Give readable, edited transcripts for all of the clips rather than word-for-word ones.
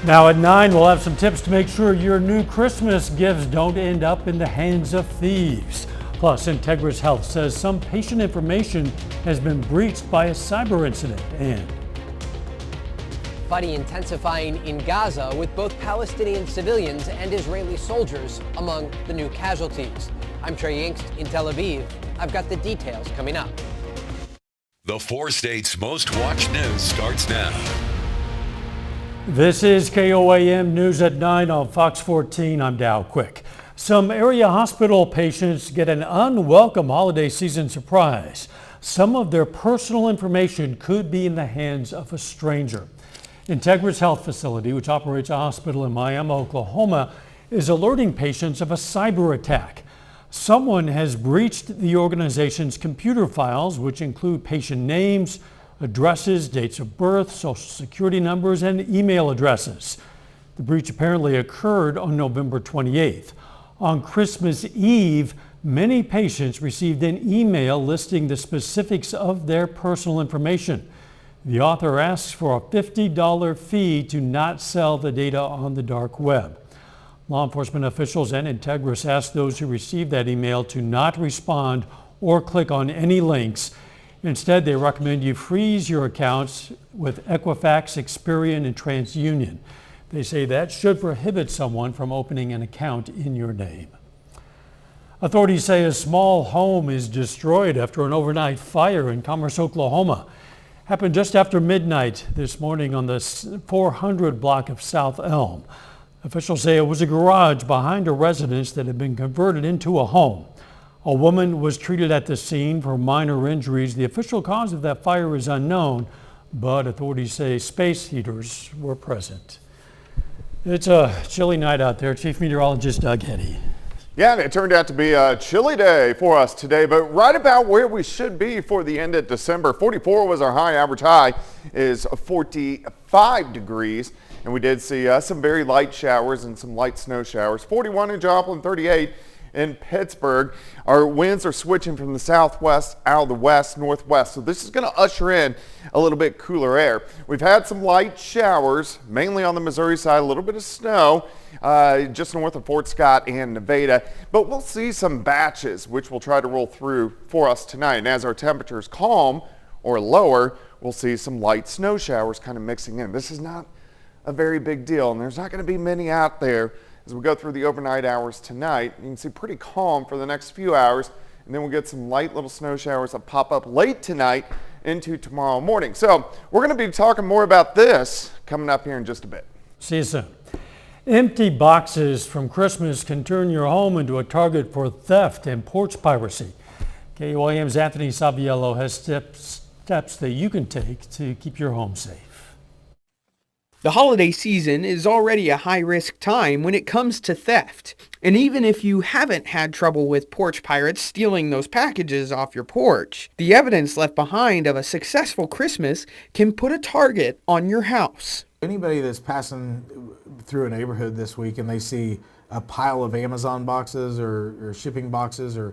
Now at 9, we'll have some tips to make sure your new Christmas gifts don't end up in the hands of thieves. Plus, Integris Health says some patient information has been breached by a cyber incident. And fighting intensifying in Gaza with both Palestinian civilians and Israeli soldiers among the new casualties. I'm Trey Yingst in Tel Aviv. I've got the details coming up. The 4 states' most watched news starts now. This is KOAM News at 9 on Fox 14. I'm Dow Quick. Some area hospital patients get an unwelcome holiday season surprise. Some of their personal information could be in the hands of a stranger. Integris Health Facility, which operates a hospital in Miami, Oklahoma, is alerting patients of a cyber attack. Someone has breached the organization's computer files, which include patient names, addresses, dates of birth, social security numbers, and email addresses. The breach apparently occurred on November 28th. On Christmas Eve, many patients received an email listing the specifics of their personal information. The author asks for a $50 fee to not sell the data on the dark web. Law enforcement officials and Integris asked those who received that email to not respond or click on any links. Instead, they recommend you freeze your accounts with Equifax, Experian, and TransUnion. They say that should prohibit someone from opening an account in your name. Authorities say a small home is destroyed after an overnight fire in Commerce, Oklahoma. Happened just after midnight this morning on the 400 block of South Elm. Officials say it was a garage behind a residence that had been converted into a home. A woman was treated at the scene for minor injuries. The official cause of that fire is unknown, but authorities say space heaters were present. It's a chilly night out there. Chief Meteorologist Doug Heddy. Yeah, and it turned out to be a chilly day for us today, but right about where we should be for the end of December. 44 was our high. Average high is 45 degrees, and we did see some very light showers and some light snow showers. 41 in Joplin, 38 in Pittsburgh. Our winds are switching from the southwest out of the west northwest, so this is going to usher in a little bit cooler air. We've had some light showers, mainly on the Missouri side, a little bit of snow just north of Fort Scott and Nevada, but we'll see some batches which we'll try to roll through for us tonight. And as our temperatures calm or lower, we'll see some light snow showers kind of mixing in. This is not a very big deal, and there's not going to be many out there. As we go through the overnight hours tonight, you can see pretty calm for the next few hours, and then we'll get some light little snow showers that pop up late tonight into tomorrow morning. So we're going to be talking more about this coming up here in just a bit. See you soon. Empty boxes from Christmas can turn your home into a target for theft and porch piracy. KOAM's Anthony Saviello has steps that you can take to keep your home safe. The holiday season is already a high-risk time when it comes to theft. And even if you haven't had trouble with porch pirates stealing those packages off your porch, the evidence left behind of a successful Christmas can put a target on your house. Anybody that's passing through a neighborhood this week and they see a pile of Amazon boxes or shipping boxes or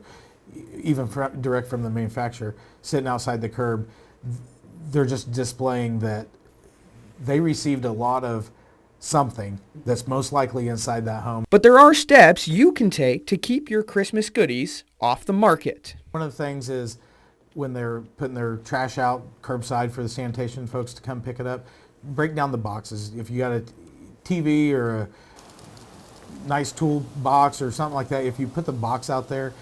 even direct from the manufacturer sitting outside the curb, they're just displaying that they received a lot of something that's most likely inside that home. But there are steps you can take to keep your Christmas goodies off the market. One of the things is when they're putting their trash out curbside for the sanitation folks to come pick it up, break down the boxes. If you got a TV or a nice tool box or something like that, if you put the box out there,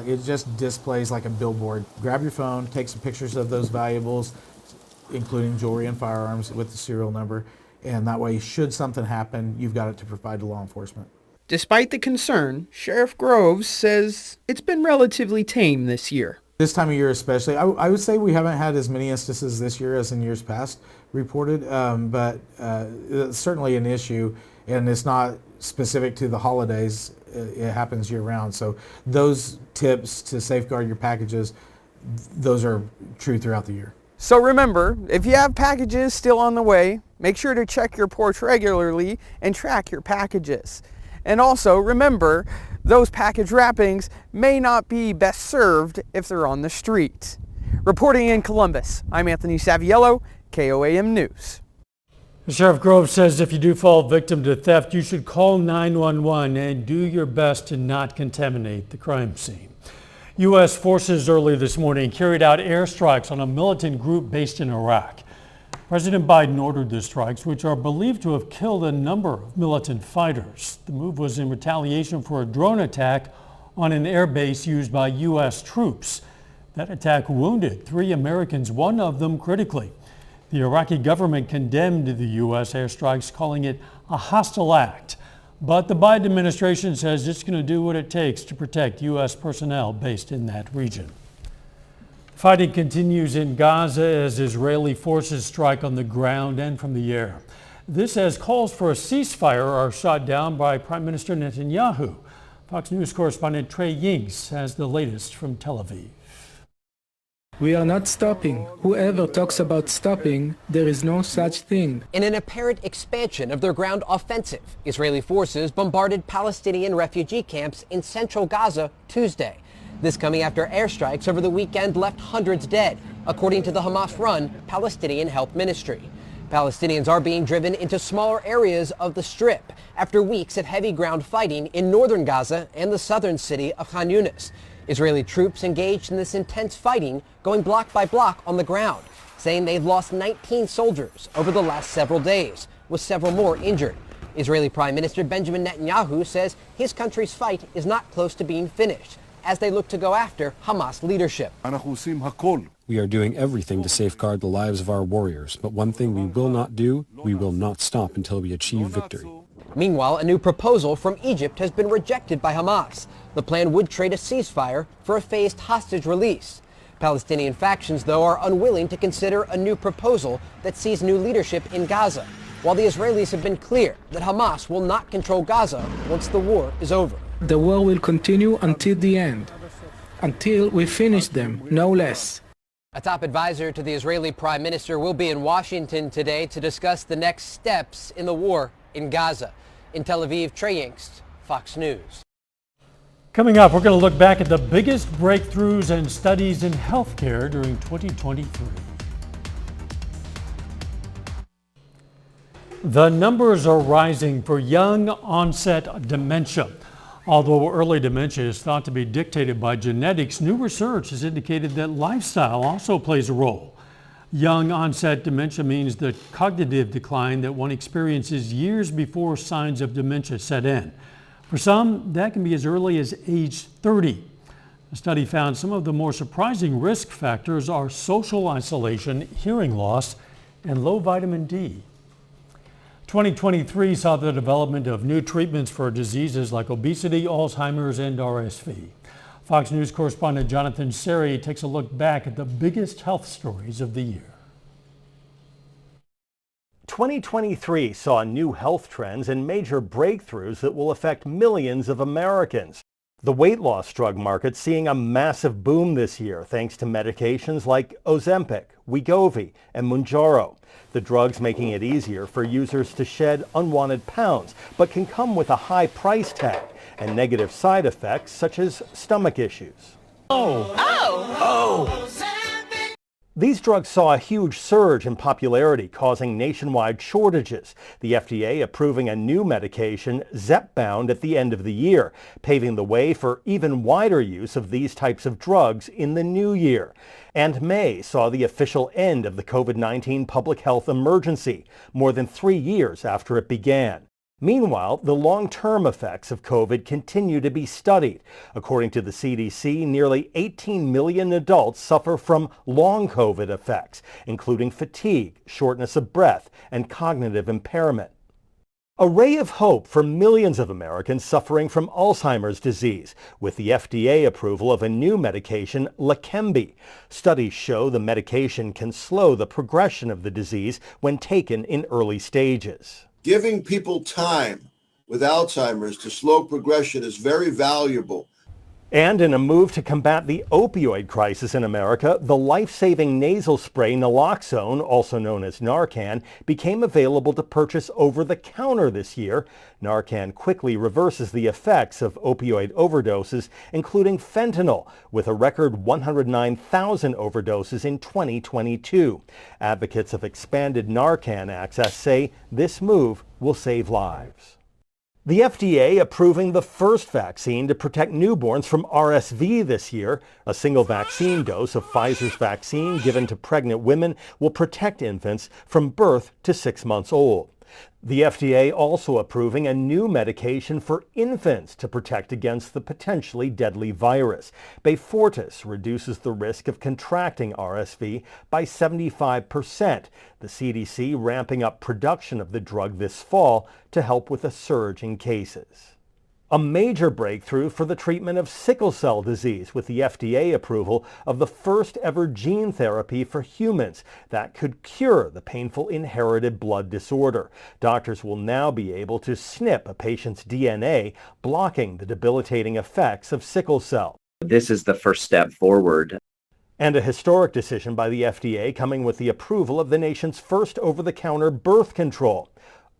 it just displays like a billboard. Grab your phone, take some pictures of those valuables, including jewelry and firearms with the serial number, and that way, should something happen, you've got it to provide to law enforcement. Despite the concern, Sheriff Groves says it's been relatively tame this year. This time of year especially, I would say we haven't had as many instances this year as in years past reported, but it's certainly an issue, and it's not specific to the holidays. It happens year-round, so those tips to safeguard your packages, those are true throughout the year. So remember, if you have packages still on the way, make sure to check your porch regularly and track your packages. And also remember, those package wrappings may not be best served if they're on the street. Reporting in Columbus, I'm Anthony Saviello, KOAM News. Sheriff Grove says if you do fall victim to theft, you should call 911 and do your best to not contaminate the crime scene. U.S. forces early this morning carried out airstrikes on a militant group based in Iraq. President Biden ordered the strikes, which are believed to have killed a number of militant fighters. The move was in retaliation for a drone attack on an air base used by U.S. troops. That attack wounded 3 Americans, one of them critically. The Iraqi government condemned the U.S. airstrikes, calling it a hostile act. But the Biden administration says it's going to do what it takes to protect U.S. personnel based in that region. Fighting continues in Gaza as Israeli forces strike on the ground and from the air. This as calls for a ceasefire are shot down by Prime Minister Netanyahu. Fox News correspondent Trey Yinks has the latest from Tel Aviv. We are not stopping. Whoever talks about stopping, there is no such thing. In an apparent expansion of their ground offensive, Israeli forces bombarded Palestinian refugee camps in central Gaza Tuesday. This coming after airstrikes over the weekend left hundreds dead, according to the Hamas-run Palestinian Health Ministry. Palestinians are being driven into smaller areas of the Strip after weeks of heavy ground fighting in northern Gaza and the southern city of Khan Yunis. Israeli troops engaged in this intense fighting, going block by block on the ground, saying they've lost 19 soldiers over the last several days, with several more injured. Israeli Prime Minister Benjamin Netanyahu says his country's fight is not close to being finished, as they look to go after Hamas leadership. We are doing everything to safeguard the lives of our warriors, but one thing we will not do, we will not stop until we achieve victory. Meanwhile, a new proposal from Egypt has been rejected by Hamas. The plan would trade a ceasefire for a phased hostage release. Palestinian factions, though, are unwilling to consider a new proposal that sees new leadership in Gaza, while the Israelis have been clear that Hamas will not control Gaza once the war is over. The war will continue until the end, until we finish them, no less. A top advisor to the Israeli Prime Minister will be in Washington today to discuss the next steps in the war in Gaza. In Tel Aviv, Trey Yingst, Fox News. Coming up, we're going to look back at the biggest breakthroughs and studies in healthcare during 2023. The numbers are rising for young onset dementia. Although early dementia is thought to be dictated by genetics, new research has indicated that lifestyle also plays a role. Young onset dementia means the cognitive decline that one experiences years before signs of dementia set in. For some, that can be as early as age 30. The study found some of the more surprising risk factors are social isolation, hearing loss, and low vitamin D. 2023 saw the development of new treatments for diseases like obesity, Alzheimer's, and RSV. Fox News correspondent Jonathan Seri takes a look back at the biggest health stories of the year. 2023 saw new health trends and major breakthroughs that will affect millions of Americans. The weight loss drug market seeing a massive boom this year thanks to medications like Ozempic, Wegovy, and Mounjaro. The drugs making it easier for users to shed unwanted pounds, but can come with a high price tag and negative side effects such as stomach issues. These drugs saw a huge surge in popularity, causing nationwide shortages. The FDA approving a new medication, Zepbound, at the end of the year, paving the way for even wider use of these types of drugs in the new year. And May saw the official end of the COVID-19 public health emergency, more than 3 years after it began. Meanwhile, the long-term effects of COVID continue to be studied. According to the CDC, nearly 18 million adults suffer from long COVID effects, including fatigue, shortness of breath, and cognitive impairment. A ray of hope for millions of Americans suffering from Alzheimer's disease, with the FDA approval of a new medication, Leqembi. Studies show the medication can slow the progression of the disease when taken in early stages. Giving people time with Alzheimer's to slow progression is very valuable. And in a move to combat the opioid crisis in America, the life-saving nasal spray naloxone, also known as Narcan, became available to purchase over the counter this year. Narcan quickly reverses the effects of opioid overdoses, including fentanyl, with a record 109,000 overdoses in 2022. Advocates of expanded Narcan access say this move will save lives. The FDA approving the first vaccine to protect newborns from RSV this year. A single vaccine dose of Pfizer's vaccine given to pregnant women will protect infants from birth to 6 months old. The FDA also approving a new medication for infants to protect against the potentially deadly virus. Beyfortus reduces the risk of contracting RSV by 75%. The CDC ramping up production of the drug this fall to help with a surge in cases. A major breakthrough for the treatment of sickle cell disease with the FDA approval of the first ever gene therapy for humans that could cure the painful inherited blood disorder. Doctors will now be able to snip a patient's DNA, blocking the debilitating effects of sickle cell. This is the first step forward. And a historic decision by the FDA coming with the approval of the nation's first over-the-counter birth control.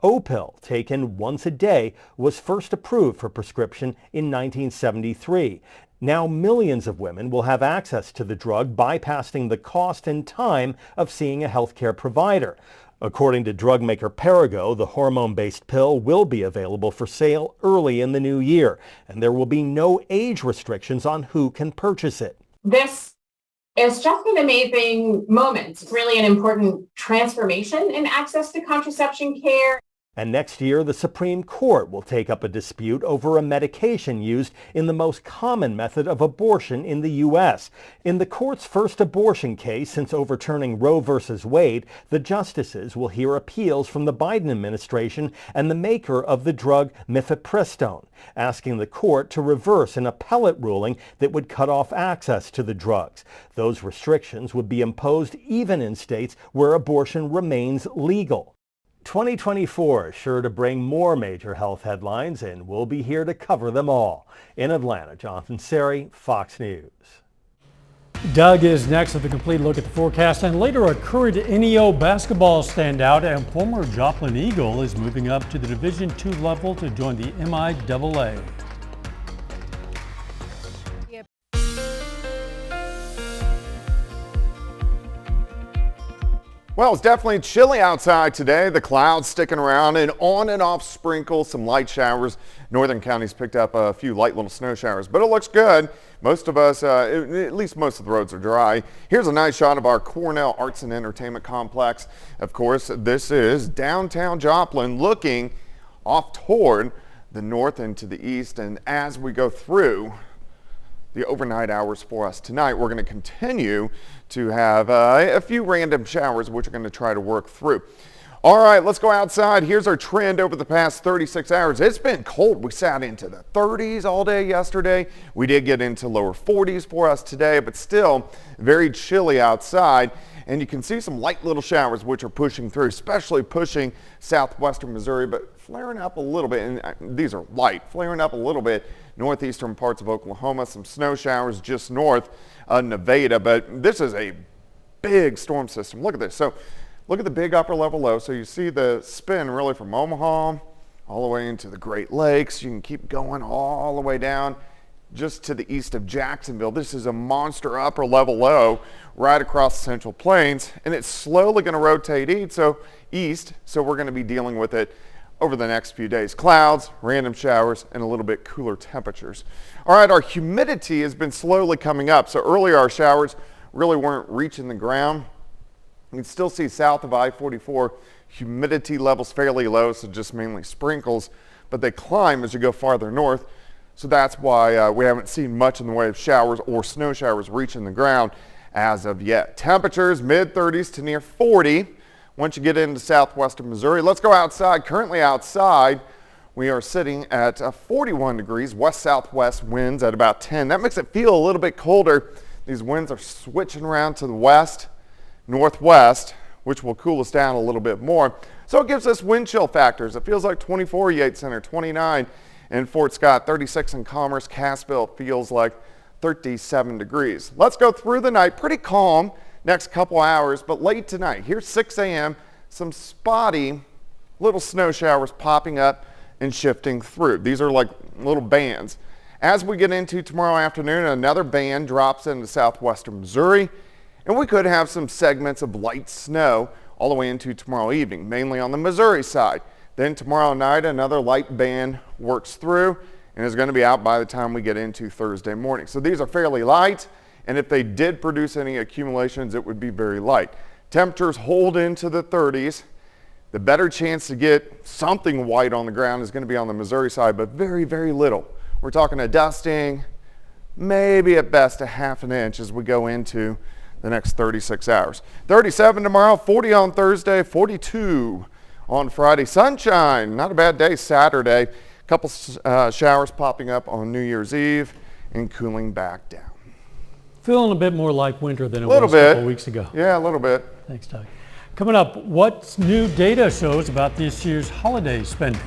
Opill, taken once a day, was first approved for prescription in 1973. Now millions of women will have access to the drug, bypassing the cost and time of seeing a healthcare provider. According to drug maker Perrigo, the hormone-based pill will be available for sale early in the new year, and there will be no age restrictions on who can purchase it. This is just an amazing moment. It's really an important transformation in access to contraception care. And next year, the Supreme Court will take up a dispute over a medication used in the most common method of abortion in the U.S. In the court's first abortion case since overturning Roe v. Wade, the justices will hear appeals from the Biden administration and the maker of the drug mifepristone, asking the court to reverse an appellate ruling that would cut off access to the drugs. Those restrictions would be imposed even in states where abortion remains legal. 2024 is sure to bring more major health headlines, and we'll be here to cover them all. In Atlanta, Jonathan Seri, Fox News. Doug is next with a complete look at the forecast, and later a current NEO basketball standout and former Joplin Eagle is moving up to the Division II level to join the MIAA. Well, it's definitely chilly outside today. The clouds sticking around and on and off sprinkles, some light showers. Northern counties picked up a few light little snow showers, but it looks good. Most of us, at least most of the roads are dry. Here's a nice shot of our Cornell Arts and Entertainment Complex. Of course, this is downtown Joplin looking off toward the north and to the east. And as we go through the overnight hours for us tonight, we're going to continue to have a few random showers, which we're going to try to work through. All right, let's go outside. Here's our trend over the past 36 hours. It's been cold. We sat into the 30s all day yesterday. We did get into lower 40s for us today, but still very chilly outside. And you can see some light little showers which are pushing through, especially pushing southwestern Missouri, but flaring up a little bit. And these are light, flaring up a little bit northeastern parts of Oklahoma. Some snow showers just north of Nevada, but this is a big storm system. Look at this. So look at the big upper level low. So you see the spin really from Omaha all the way into the Great Lakes. You can keep going all the way down just to the east of Jacksonville. This is a monster upper level low right across the Central Plains, and it's slowly going to rotate east. So we're going to be dealing with it over the next few days. Clouds, random showers, and a little bit cooler temperatures. All right, our humidity has been slowly coming up. So earlier our showers really weren't reaching the ground. You can still see south of I-44 humidity levels fairly low, so just mainly sprinkles, but they climb as you go farther north. So that's why we haven't seen much in the way of showers or snow showers reaching the ground as of yet. Temperatures mid-30s to near 40 once you get into southwestern Missouri. Let's go outside. Currently outside, we are sitting at 41 degrees, west-southwest winds at about 10. That makes it feel a little bit colder. These winds are switching around to the west, northwest, which will cool us down a little bit more. So it gives us wind chill factors. It feels like 24 Yates Center, 29 in Fort Scott, 36 in Commerce. Cassville feels like 37 degrees. Let's go through the night. Pretty calm next couple hours, but late tonight, here's 6 a.m., some spotty little snow showers popping up and shifting through. These are like little bands. As we get into tomorrow afternoon, another band drops into southwestern Missouri, and we could have some segments of light snow all the way into tomorrow evening, mainly on the Missouri side. Then tomorrow night, another light band works through and is going to be out by the time we get into Thursday morning. So these are fairly light, and if they did produce any accumulations, it would be very light. Temperatures hold into the 30s. The better chance to get something white on the ground is going to be on the Missouri side, but very, very little. We're talking a dusting, maybe at best a half an inch as we go into the next 36 hours. 37 tomorrow, 40 on Thursday, 42 on Friday. Sunshine, not a bad day Saturday. A couple showers popping up on New Year's Eve and cooling back down. Feeling a bit more like winter than it was a couple weeks ago. Yeah, a little bit. Thanks, Doug. Coming up, what new data shows about this year's holiday spending?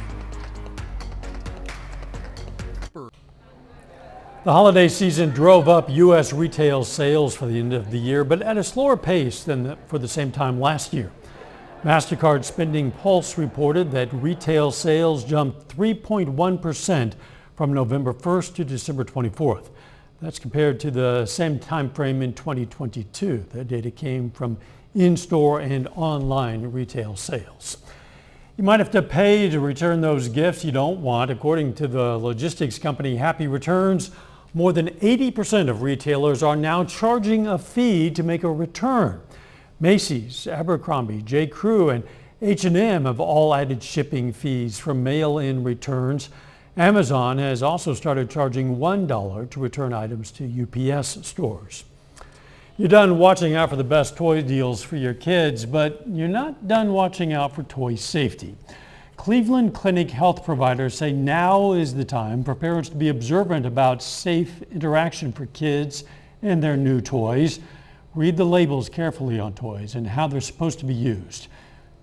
The holiday season drove up U.S. retail sales for the end of the year, but at a slower pace than for the same time last year. MasterCard Spending Pulse reported that retail sales jumped 3.1% from November 1st to December 24th. That's compared to the same time frame in 2022. The data came from in-store and online retail sales. You might have to pay to return those gifts you don't want. According to the logistics company Happy Returns, more than 80% of retailers are now charging a fee to make a return. Macy's, Abercrombie, J. Crew, and H&M have all added shipping fees for mail-in returns. Amazon has also started charging $1 to return items to UPS stores. You're done watching out for the best toy deals for your kids, but you're not done watching out for toy safety. Cleveland Clinic health providers say now is the time for parents to be observant about safe interaction for kids and their new toys. Read the labels carefully on toys and how they're supposed to be used.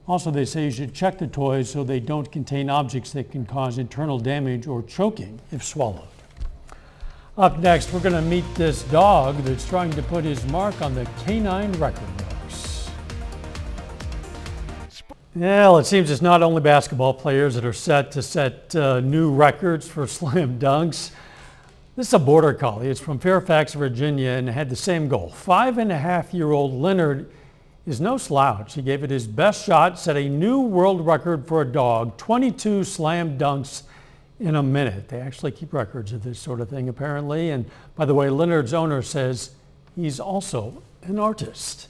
Also, they say you should check the toys so they don't contain objects that can cause internal damage or choking if swallowed. Up next, we're going to meet this dog that's trying to put his mark on the canine record books. Well, it seems it's not only basketball players that are set to set new records for slam dunks. This is a border collie. It's from Fairfax, Virginia, and had the same goal. 5.5-year-old Leonard is no slouch. He gave it his best shot, set a new world record for a dog, 22 slam dunks in a minute. They actually keep records of this sort of thing, apparently. And by the way, Leonard's owner says he's also an artist.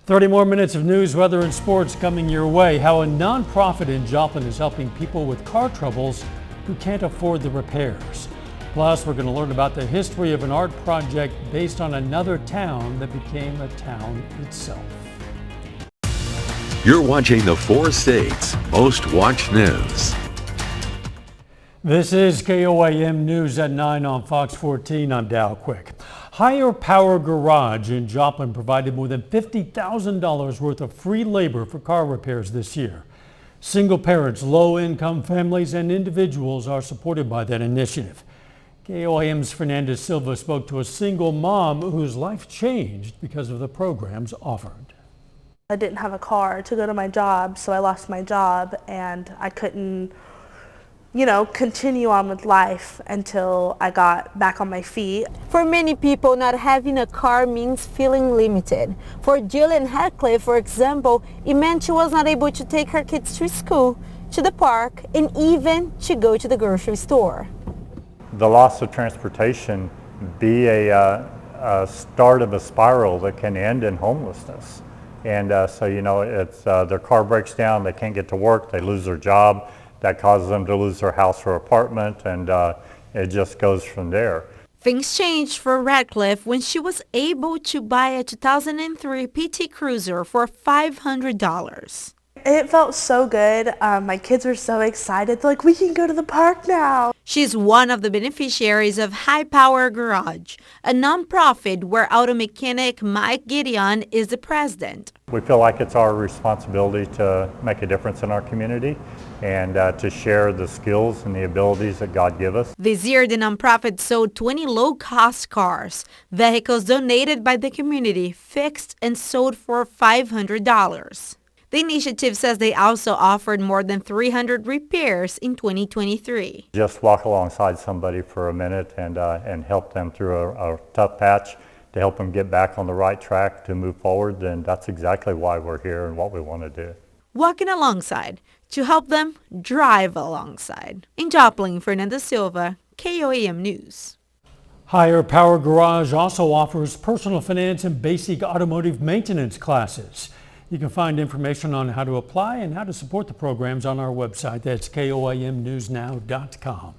30 more minutes of news, weather, and sports coming your way. How a nonprofit in Joplin is helping people with car troubles who can't afford the repairs. Plus, we're going to learn about the history of an art project based on another town that became a town itself. You're watching the 4 States Most Watched News. This is KOAM News at 9 on Fox 14. I'm Dow Quick. Higher Power Garage in Joplin provided more than $50,000 worth of free labor for car repairs this year. Single parents, low-income families, and individuals are supported by that initiative. KOAM's Fernanda Silva spoke to a single mom whose life changed because of the programs offered. I didn't have a car to go to my job, so I lost my job and I couldn't, continue on with life until I got back on my feet. For many people, not having a car means feeling limited. For Jillian Hadcliffe, for example, it meant she was not able to take her kids to school, to the park, and even to go to the grocery store. The loss of transportation be a start of a spiral that can end in homelessness. And it's their car breaks down, they can't get to work, they lose their job. That causes them to lose their house or apartment, and it just goes from there. Things changed for Radcliffe when she was able to buy a 2003 PT Cruiser for $500. It felt so good. My kids were so excited. They're like, we can go to the park now. She's one of the beneficiaries of High Power Garage, a nonprofit where auto mechanic Mike Gideon is the president. We feel like it's our responsibility to make a difference in our community and to share the skills and the abilities that God give us. This year, the nonprofit sold 20 low-cost cars, vehicles donated by the community, fixed and sold for $500. The initiative says they also offered more than 300 repairs in 2023. Just walk alongside somebody for a minute and help them through a tough patch to help them get back on the right track to move forward, then that's exactly why we're here and what we want to do. Walking alongside to help them drive alongside. In Joplin, Fernanda Silva, KOAM News. Higher Power Garage also offers personal finance and basic automotive maintenance classes. You can find information on how to apply and how to support the programs on our website. That's KOAMnewsnow.com.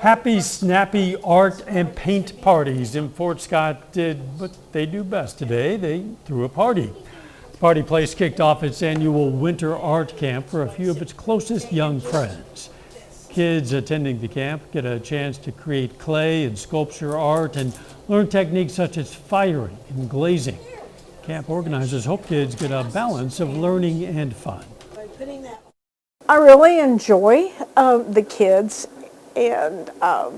Happy, snappy art and paint parties in Fort Scott did what they do best today. They threw a party. The party place kicked off its annual winter art camp for a few of its closest young friends. Kids attending the camp get a chance to create clay and sculpture art and learn techniques such as firing and glazing. Camp organizers hope kids get a balance of learning and fun. I really enjoy the kids and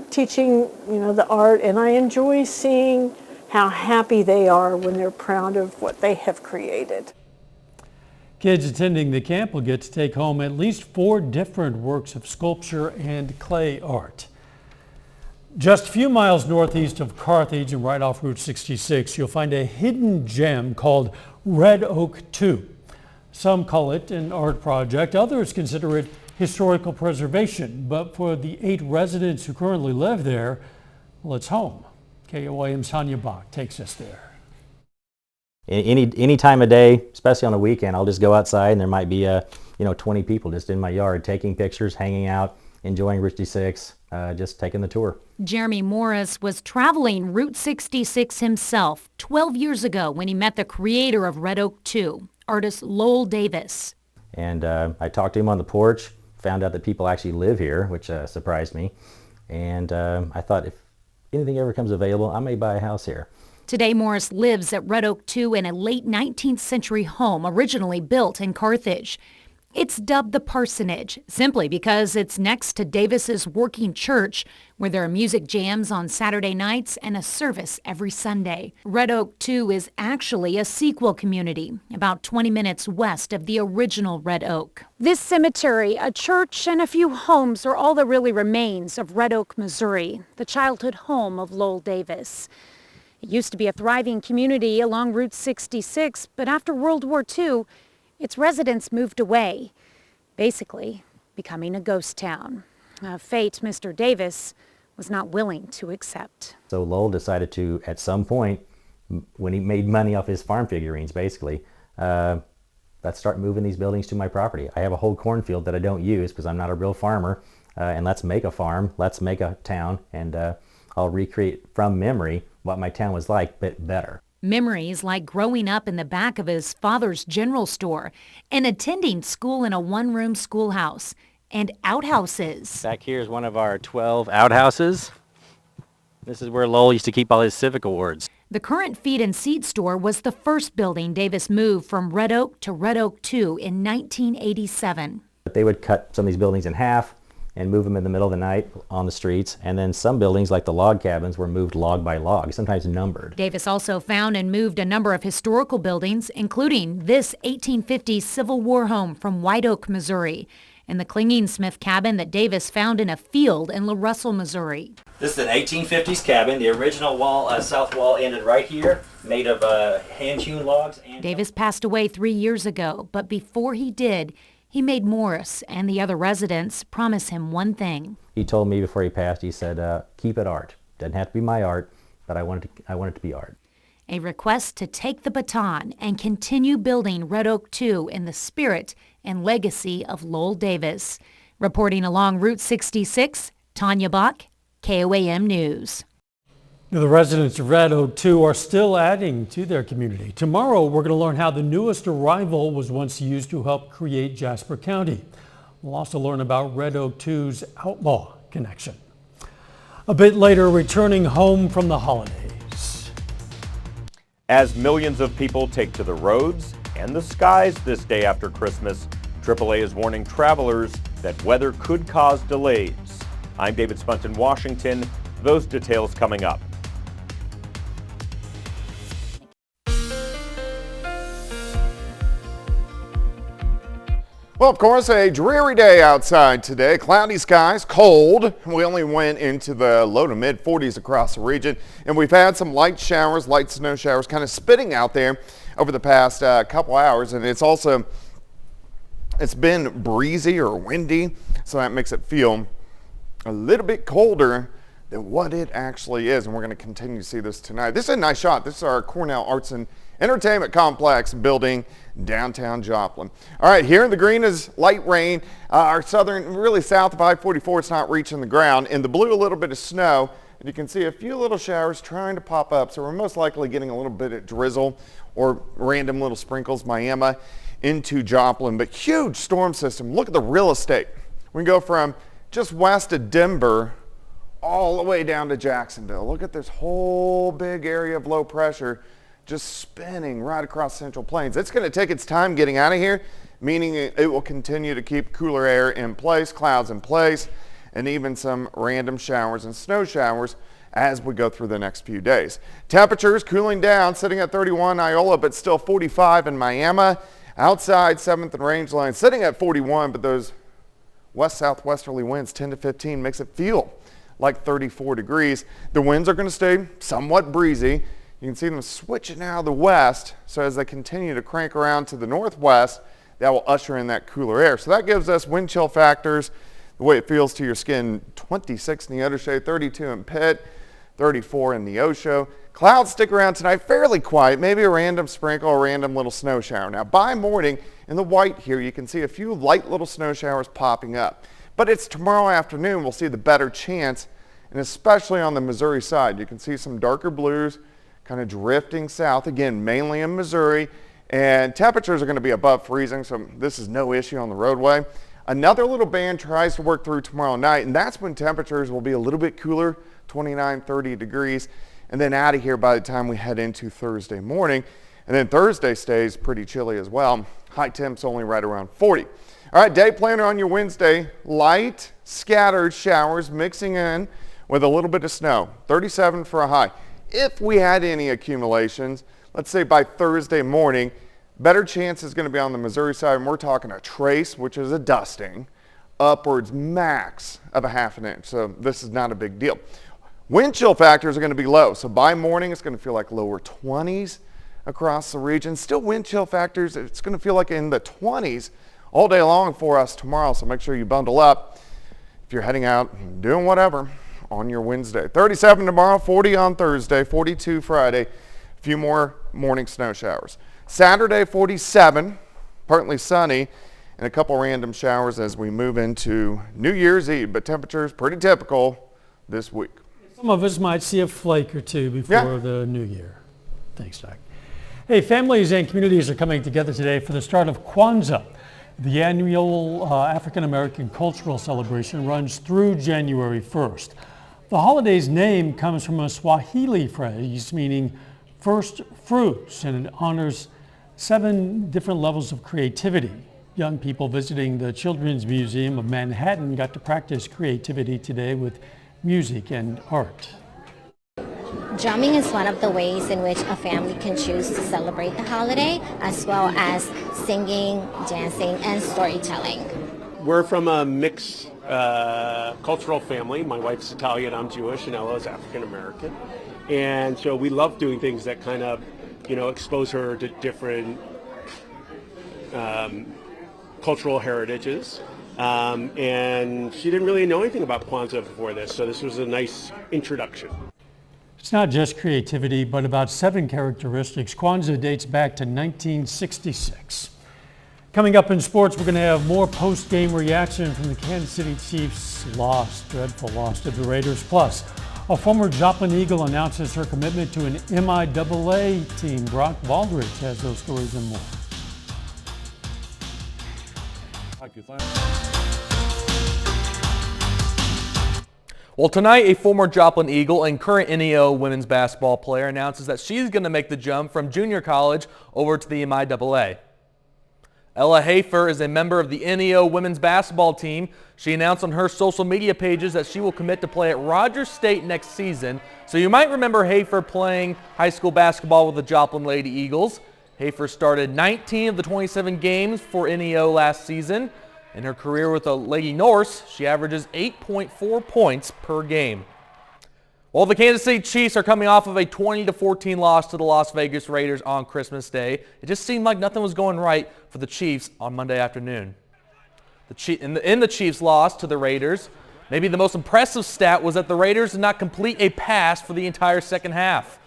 teaching, the art, and I enjoy seeing how happy they are when they're proud of what they have created. Kids attending the camp will get to take home at least 4 different works of sculpture and clay art. Just a few miles northeast of Carthage and right off Route 66, you'll find a hidden gem called Red Oak 2. Some call it an art project, others consider it historical preservation, but for the 8 residents who currently live there, well, it's home. KOAM's Tanya Bach takes us there. Any time of day, especially on a weekend, I'll just go outside and there might be 20 people just in my yard taking pictures, hanging out, enjoying Route 66, just taking the tour. Jeremy Morris was traveling Route 66 himself 12 years ago when he met the creator of Red Oak 2, artist Lowell Davis. And I talked to him on the porch, found out that people actually live here, which surprised me. And I thought if anything ever comes available, I may buy a house here. Today, Morris lives at Red Oak 2 in a late 19th century home originally built in Carthage. It's dubbed the Parsonage simply because it's next to Davis's working church, where there are music jams on Saturday nights and a service every Sunday. Red Oak 2 is actually a sequel community, about 20 minutes west of the original Red Oak. This cemetery, a church, and a few homes are all that really remains of Red Oak, Missouri, the childhood home of Lowell Davis. It used to be a thriving community along Route 66, but after World War II, its residents moved away, basically becoming a ghost town. A fate Mr. Davis was not willing to accept. So Lowell decided to, at some point, when he made money off his farm figurines, basically, let's start moving these buildings to my property. I have a whole cornfield that I don't use because I'm not a real farmer, and let's make a farm, let's make a town, and I'll recreate from memory what my town was like, but better. Memories like growing up in the back of his father's general store and attending school in a one-room schoolhouse and outhouses. Back here is one of our 12 outhouses. This is where Lowell used to keep all his civic awards. The current feed and seed store was the first building Davis moved from Red Oak to Red Oak 2 in 1987. They would cut some of these buildings in half and move them in the middle of the night on the streets. And then some buildings, like the log cabins, were moved log by log, sometimes numbered. Davis also found and moved a number of historical buildings, including this 1850s Civil War home from White Oak, Missouri, and the Clinging Smith cabin that Davis found in a field in La Russell, Missouri. This is an 1850s cabin. The original wall, south wall, ended right here, made of hand-hewn logs. Davis passed away 3 years ago, but before he did, he made Morris and the other residents promise him one thing. He told me before he passed, he said, keep it art. Doesn't have to be my art, but I want it to be art. A request to take the baton and continue building Red Oak 2 in the spirit and legacy of Lowell Davis. Reporting along Route 66, Tanya Bach, KOAM News. The residents of Red Oak 2 are still adding to their community. Tomorrow, we're going to learn how the newest arrival was once used to help create Jasper County. We'll also learn about Red Oak 2's outlaw connection. A bit later, returning home from the holidays. As millions of people take to the roads and the skies this day after Christmas, AAA is warning travelers that weather could cause delays. I'm David Spunt in Washington. Those details coming up. Well, of course, a dreary day outside today. Cloudy skies, cold. We only went into the low to mid 40s across the region, and we've had some light showers, light snow showers kind of spitting out there over the past couple hours, and it's been breezy or windy, so that makes it feel a little bit colder than what it actually is, and we're going to continue to see this tonight. This is a nice shot. This is our Cornell Arts and Entertainment Complex building downtown Joplin. All right, here in the green is light rain. Our southern, really south of I-44, it's not reaching the ground. In the blue, a little bit of snow, and you can see a few little showers trying to pop up, so we're most likely getting a little bit of drizzle or random little sprinkles, Miami into Joplin. But huge storm system. Look at the real estate. We can go from just west of Denver all the way down to Jacksonville. Look at this whole big area of low pressure just spinning right across Central Plains. It's going to take its time getting out of here, meaning it will continue to keep cooler air in place, clouds in place, and even some random showers and snow showers as we go through the next few days. Temperatures cooling down, sitting at 31 Iola, but still 45 in Miami. Outside 7th and Rangeline sitting at 41, but those west-southwesterly winds 10 to 15 makes it feel like 34 degrees. The winds are going to stay somewhat breezy. You can see them switching out of the west, so as they continue to crank around to the northwest, that will usher in that cooler air. So that gives us wind chill factors, the way it feels to your skin, 26 in the Neodesha, 32 in Pitt, 34 in Neosho. Clouds stick around tonight, fairly quiet, maybe a random sprinkle, a random little snow shower. Now by morning, in the white here, you can see a few light little snow showers popping up. But it's tomorrow afternoon we'll see the better chance, and especially on the Missouri side. You can see some darker blues kind of drifting south, again, mainly in Missouri, and temperatures are going to be above freezing, so this is no issue on the roadway. Another little band tries to work through tomorrow night, and that's when temperatures will be a little bit cooler, 29, 30 degrees, and then out of here by the time we head into Thursday morning. And then Thursday stays pretty chilly as well. High temps only right around 40. All right, day planner on your Wednesday, light scattered showers mixing in with a little bit of snow, 37 for a high. If we had any accumulations, let's say by Thursday morning, better chance is going to be on the Missouri side, and we're talking a trace, which is a dusting, upwards max of a half an inch. So this is not a big deal. Wind chill factors are going to be low. So by morning, it's going to feel like lower 20s across the region. Still wind chill factors, it's going to feel like in the 20s all day long for us tomorrow. So make sure you bundle up if you're heading out and doing whatever on your Wednesday. 37 tomorrow, 40 on Thursday, 42 Friday, a few more morning snow showers. Saturday, 47, partly sunny, and a couple random showers as we move into New Year's Eve, but temperatures pretty typical this week. Some of us might see a flake or two before the new year. Thanks, Doc. Hey, families and communities are coming together today for the start of Kwanzaa. The annual African American cultural celebration runs through January 1st. The holiday's name comes from a Swahili phrase meaning first fruits, and it honors 7 different levels of creativity. Young people visiting the Children's Museum of Manhattan got to practice creativity today with music and art. Drumming is one of the ways in which a family can choose to celebrate the holiday, as well as singing, dancing, and storytelling. We're from a mixed cultural family. My wife's Italian, I'm Jewish, and Ella's African American. And so we love doing things that kind of, expose her to different cultural heritages. And she didn't really know anything about Kwanzaa before this, so this was a nice introduction. It's not just creativity, but about 7 characteristics. Kwanzaa dates back to 1966. Coming up in sports, we're going to have more post-game reaction from the Kansas City Chiefs' dreadful loss to the Raiders. Plus, A former Joplin Eagle announces her commitment to an MIAA team. Brock Baldridge has those stories and more. Well, tonight, a former Joplin Eagle and current NEO women's basketball player announces that she's going to make the jump from junior college over to the MIAA. Ella Hafer is a member of the NEO women's basketball team. She announced on her social media pages that she will commit to play at Rogers State next season. So you might remember Hafer playing high school basketball with the Joplin Lady Eagles. Hafer started 19 of the 27 games for NEO last season. In her career with the Lady Norse, she averages 8.4 points per game. Well, the Kansas City Chiefs are coming off of a 20-14 loss to the Las Vegas Raiders on Christmas Day. It just seemed like nothing was going right for the Chiefs on Monday afternoon. In the Chiefs' loss to the Raiders, maybe the most impressive stat was that the Raiders did not complete a pass for the entire second half.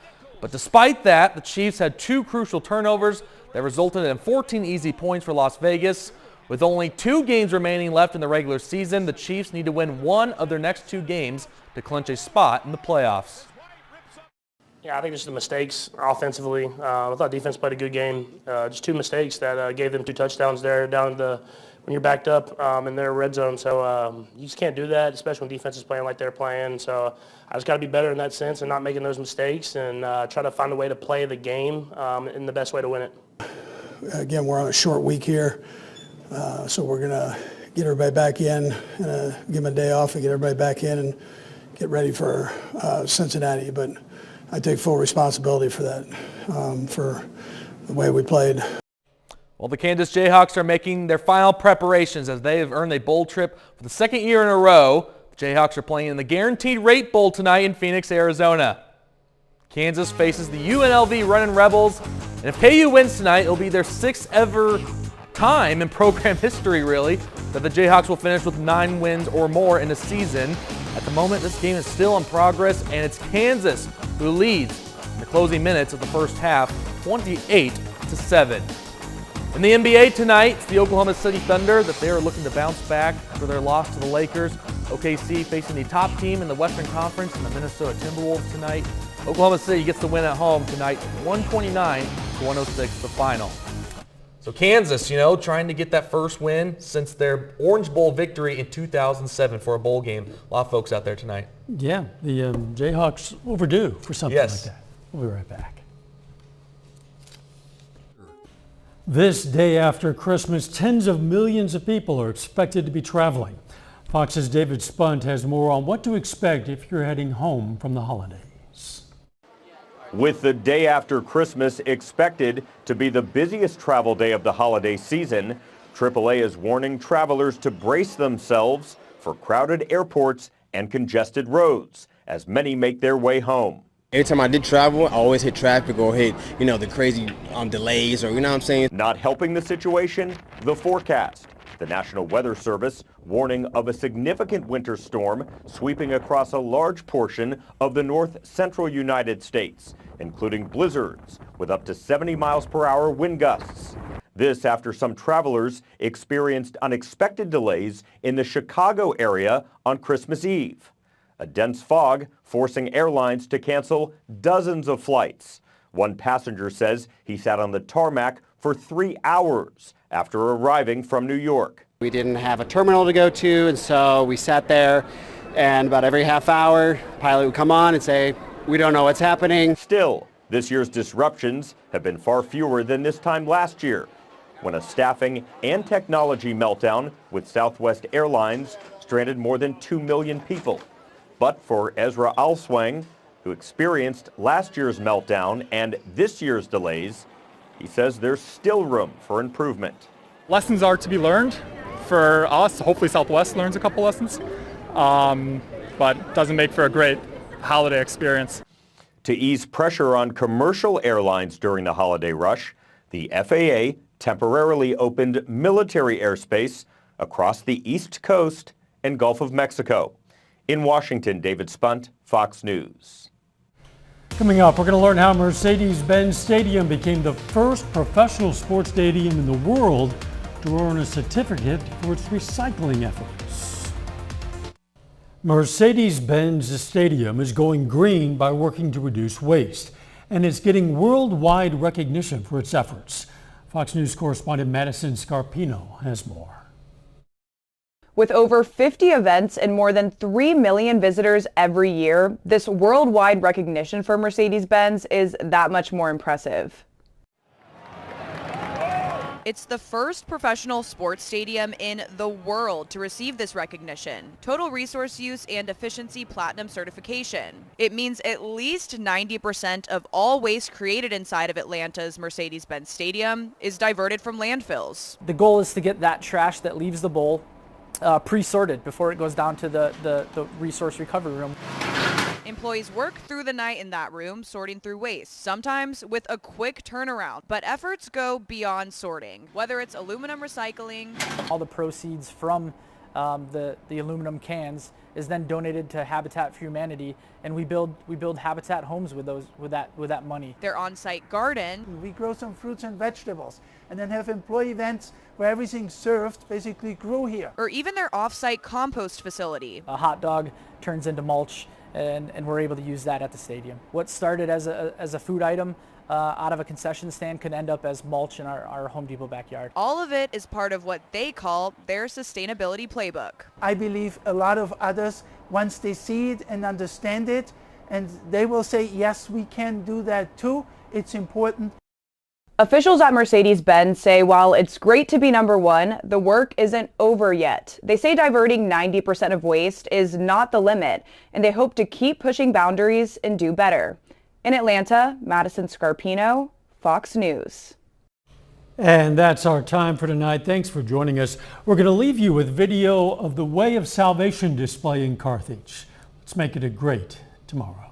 But despite that, the Chiefs had 2 crucial turnovers that resulted in 14 easy points for Las Vegas. With only 2 games remaining left in the regular season, the Chiefs need to win one of their next 2 games to clinch a spot in the playoffs. Yeah, I think just the mistakes offensively. I thought defense played a good game. Just 2 mistakes that gave them 2 touchdowns there down when you're backed up in their red zone. So you just can't do that, especially when defense is playing like they're playing. So I just got to be better in that sense and not making those mistakes and try to find a way to play the game in the best way to win it. Again, we're on a short week here. So we're going to get everybody back in, give them a day off and get everybody back in and get ready for Cincinnati. But I take full responsibility for that, for the way we played. Well, the Kansas Jayhawks are making their final preparations as they have earned a bowl trip for the 2nd year in a row. The Jayhawks are playing in the Guaranteed Rate Bowl tonight in Phoenix, Arizona. Kansas faces the UNLV Runnin' Rebels, and if KU wins tonight, it'll be their 6th ever time in program history, really, that the Jayhawks will finish with 9 wins or more in a season. At the moment, this game is still in progress, and it's Kansas who leads in the closing minutes of the first half, 28-7. In the NBA tonight, it's the Oklahoma City Thunder that they are looking to bounce back after their loss to the Lakers. OKC facing the top team in the Western Conference and the Minnesota Timberwolves tonight. Oklahoma City gets the win at home tonight, 129-106, the final. So Kansas, trying to get that first win since their Orange Bowl victory in 2007 for a bowl game. A lot of folks out there tonight. Yeah, the Jayhawks overdue for something like that. We'll be right back. This day after Christmas, tens of millions of people are expected to be traveling. Fox's David Spunt has more on what to expect if you're heading home from the holidays. With the day after Christmas expected to be the busiest travel day of the holiday season, AAA is warning travelers to brace themselves for crowded airports and congested roads as many make their way home. Every time I did travel, I always hit traffic or hit, the crazy delays or, what I'm saying. Not helping the situation, the forecast. The National Weather Service warning of a significant winter storm sweeping across a large portion of the north central United States, including blizzards with up to 70 miles per hour wind gusts. This after some travelers experienced unexpected delays in the Chicago area on Christmas Eve. A dense fog forcing airlines to cancel dozens of flights. One passenger says he sat on the tarmac for 3 hours after arriving from New York. We didn't have a terminal to go to, and so we sat there, and about every half hour, pilot would come on and say, we don't know what's happening. Still, this year's disruptions have been far fewer than this time last year, when a staffing and technology meltdown with Southwest Airlines stranded more than 2 million people. But for Ezra Alswang, who experienced last year's meltdown and this year's delays, he says there's still room for improvement. Lessons are to be learned for us. Hopefully Southwest learns a couple lessons, but doesn't make for a great holiday experience. To ease pressure on commercial airlines during the holiday rush, the FAA temporarily opened military airspace across the East Coast and Gulf of Mexico. In Washington, David Spunt, Fox News. Coming up, we're going to learn how Mercedes-Benz Stadium became the first professional sports stadium in the world to earn a certificate for its recycling efforts. Mercedes-Benz Stadium is going green by working to reduce waste, and it's getting worldwide recognition for its efforts. Fox News correspondent Madison Scarpino has more. With over 50 events and more than 3 million visitors every year, this worldwide recognition for Mercedes-Benz is that much more impressive. It's the first professional sports stadium in the world to receive this recognition. Total Resource Use and Efficiency Platinum certification. It means at least 90% of all waste created inside of Atlanta's Mercedes-Benz Stadium is diverted from landfills. The goal is to get that trash that leaves the bowl pre-sorted before it goes down to the resource recovery room. Employees work through the night in that room, sorting through waste, sometimes with a quick turnaround. But efforts go beyond sorting, whether it's aluminum recycling. All the proceeds from the aluminum cans is then donated to Habitat for Humanity, and we build habitat homes with that money. Their on-site garden. We grow some fruits and vegetables, and then have employee events where everything's served basically grew here. Or even their off-site compost facility. A hot dog turns into mulch, and we're able to use that at the stadium. What started as a food item out of a concession stand could end up as mulch in our Home Depot backyard. All of it is part of what they call their sustainability playbook. I believe a lot of others, once they see it and understand it, and they will say, yes, we can do that too. It's important. Officials at Mercedes-Benz say while it's great to be number one, the work isn't over yet. They say diverting 90% of waste is not the limit, and they hope to keep pushing boundaries and do better. In Atlanta, Madison Scarpino, Fox News. And that's our time for tonight. Thanks for joining us. We're going to leave you with video of the Way of Salvation display in Carthage. Let's make it a great tomorrow.